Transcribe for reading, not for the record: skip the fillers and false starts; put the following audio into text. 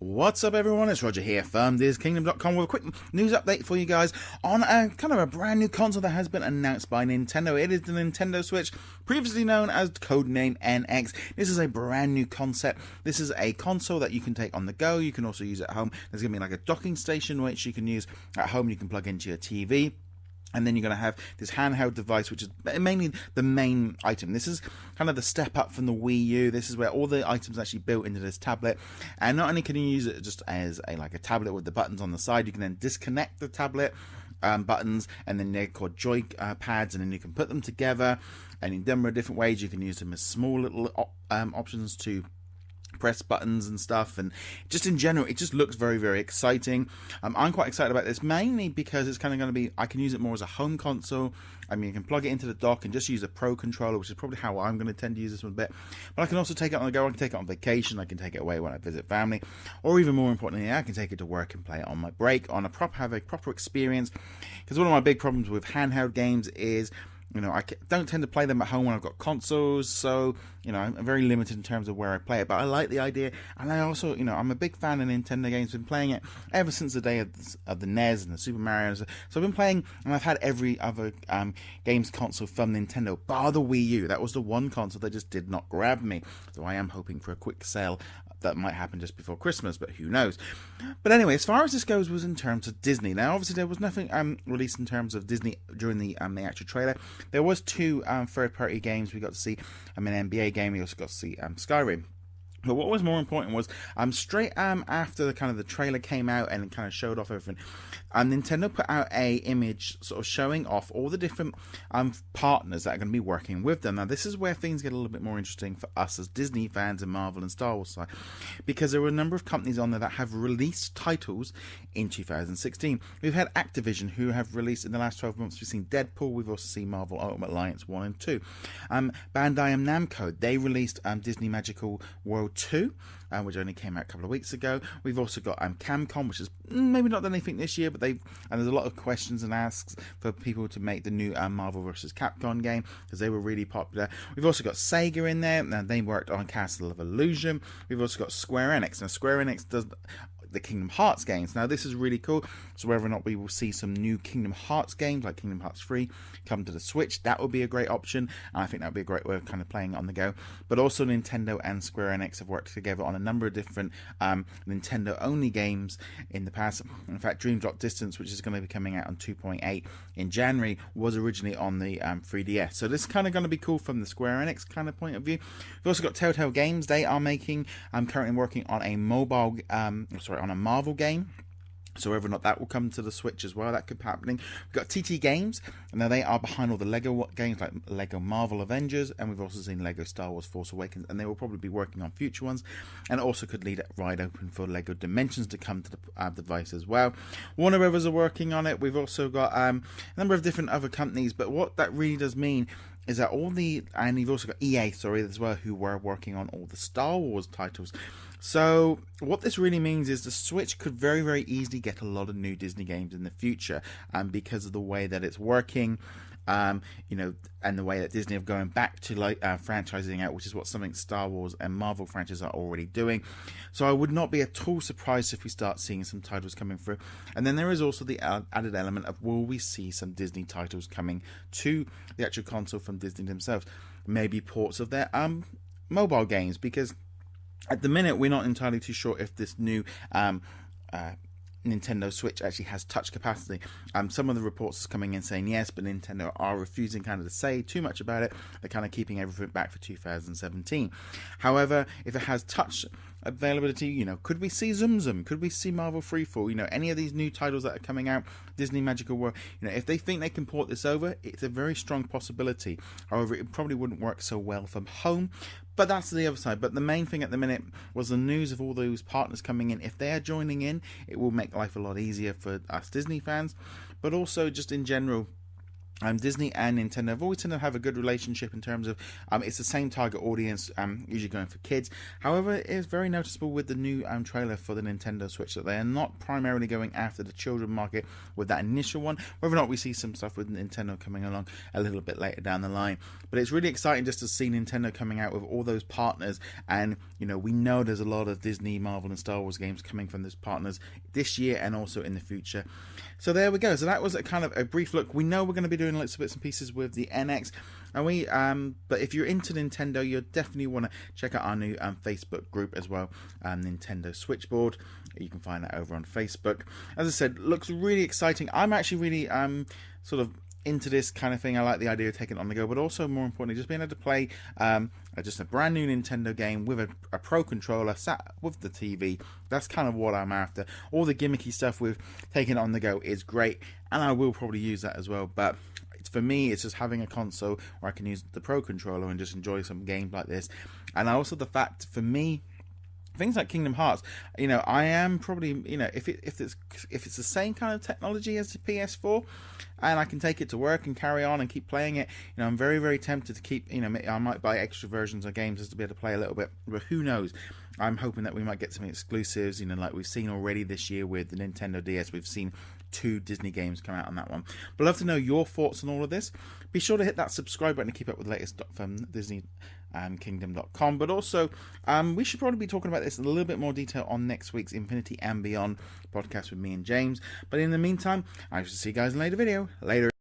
What's up everyone, it's Roger here from DisKingdom.com with a quick news update for you guys on a kind of a brand new console that has been announced by Nintendo. It is the Nintendo Switch, previously known as codename NX. This is a brand new concept. This is a console that you can take on the go. You can also use at home. There's going to be like a docking station which you can use at home. You can plug into your TV. And then you're going to have this handheld device, which is mainly the main item. This is kind of the step up from the Wii U. This is where all the items are actually built into this tablet. And not only can you use it just as like a tablet with the buttons on the side, you can then disconnect the tablet buttons, and then they're called joy pads, and then you can put them together. And in a number of different ways, you can use them as small little options to press buttons and stuff, and just in general it just looks very, very exciting. I'm quite excited about this, mainly because it's kind of going to be, I can use it more as a home console. I mean, you can plug it into the dock and just use a Pro controller, which is probably how I'm going to tend to use this one a bit. But I can also take it on the go. I can take it on vacation. I can take it away when I visit family, or even more importantly, I can take it to work and play it on my break, on have a proper experience. Because one of my big problems with handheld games is, you know, I don't tend to play them at home when I've got consoles, so, you know, I'm very limited in terms of where I play it. But I like the idea, and I also, you know, I'm a big fan of Nintendo games. Been playing it ever since the day of the NES and the Super Mario. So I've been playing, and I've had every other games console from Nintendo, bar the Wii U. That was the one console that just did not grab me. So I am hoping for a quick sale that might happen just before Christmas, but who knows. But anyway, as far as this goes was in terms of Disney. Now, obviously, there was nothing released in terms of Disney during the actual trailer. There was two third-party games. We got to see an NBA game. We also got to see Skyrim. But what was more important was straight after the trailer came out and it kind of showed off everything, Nintendo put out a image sort of showing off all the different partners that are going to be working with them. Now this is where things get a little bit more interesting for us as Disney fans and Marvel and Star Wars side, because there were a number of companies on there that have released titles in 2016. We've had Activision, who have released in the last 12 months. We've seen Deadpool. We've also seen Marvel Ultimate Alliance 1 and 2. Bandai and Namco, they released Disney Magical World 2, which only came out a couple of weeks ago. We've also got Capcom, which is maybe not done anything this year, but there's a lot of questions and asks for people to make the new Marvel vs. Capcom game, because they were really popular. We've also got Sega in there, and they worked on Castle of Illusion. We've also got Square Enix. Now Square Enix does the Kingdom Hearts games. Now this is really cool, so whether or not we will see some new Kingdom Hearts games like Kingdom Hearts 3 come to the Switch, that would be a great option, and I think that would be a great way of kind of playing it on the go. But also Nintendo and Square Enix have worked together on a number of different Nintendo only games in the past. In fact, Dream Drop Distance, which is going to be coming out on 2.8 in January, was originally on the 3DS, so this is kind of going to be cool from the Square Enix kind of point of view. We've also got Telltale Games. They are making, currently working on a mobile on a Marvel game, so whether or not that will come to the Switch as well, that could be happening. We've got TT Games, and now they are behind all the Lego games like Lego Marvel Avengers, and we've also seen Lego Star Wars Force Awakens, and they will probably be working on future ones, and also could lead it wide open for Lego Dimensions to come to the device as well. Warner Brothers are working on it. We've also got a number of different other companies, but what that really does mean is that and you've also got EA, as well, who were working on all the Star Wars titles. So what this really means is the Switch could very, very easily get a lot of new Disney games in the future, because of the way that it's working, you know, and the way that Disney are going back to franchising out, which is what something Star Wars and Marvel franchises are already doing. So I would not be at all surprised if we start seeing some titles coming through. And then there is also the added element of, will we see some Disney titles coming to the actual console from Disney themselves? Maybe ports of their mobile games, because at the minute we're not entirely too sure if this new Nintendo Switch actually has touch capacity. Some of the reports are coming in saying yes, but Nintendo are refusing kind of to say too much about it. They're kind of keeping everything back for 2017. However, if it has touch availability, you know, could we see Zum Zum? Could we see Marvel Freefall? You know, any of these new titles that are coming out, Disney Magical World, you know, if they think they can port this over, it's a very strong possibility. However, it probably wouldn't work so well from home. But that's the other side. But the main thing at the minute was the news of all those partners coming in. If they are joining in, it will make life a lot easier for us Disney fans. But also just in general, Disney and Nintendo have always tended to have a good relationship in terms of it's the same target audience, usually going for kids. However, it is very noticeable with the new trailer for the Nintendo Switch that they are not primarily going after the children market with that initial one. Whether or not we see some stuff with Nintendo coming along a little bit later down the line, but it's really exciting just to see Nintendo coming out with all those partners. And we know there's a lot of Disney, Marvel, and Star Wars games coming from those partners this year and also in the future. So there we go. So that was a kind of a brief look. We know we're going to be doing lots of bits and pieces with the NX, and but if you're into Nintendo, you'll definitely want to check out our new Facebook group as well, Nintendo Switchboard. You can find that over on Facebook. As I said, looks really exciting. I'm actually really sort of into this kind of thing. I like the idea of taking it on the go, but also more importantly, just being able to play just a brand new Nintendo game with a Pro controller sat with the TV. That's kind of what I'm after. All the gimmicky stuff with taking it on the go is great, and I will probably use that as well. But for me, it's just having a console where I can use the Pro controller and just enjoy some games like this. And also the fact, for me, things like Kingdom Hearts, I am probably, if it's the same kind of technology as the PS4, and I can take it to work and carry on and keep playing it, I'm very, very tempted to keep, I might buy extra versions of games just to be able to play a little bit, but who knows. I'm hoping that we might get some exclusives, like we've seen already this year with the Nintendo DS. We've seen 2 Disney games come out on that one. But I'd love to know your thoughts on all of this. Be sure to hit that subscribe button to keep up with the latest from DisKingdom.com. But also, we should probably be talking about this in a little bit more detail on next week's Infinity and Beyond podcast with me and James. But in the meantime, I shall see you guys in a later video. Later.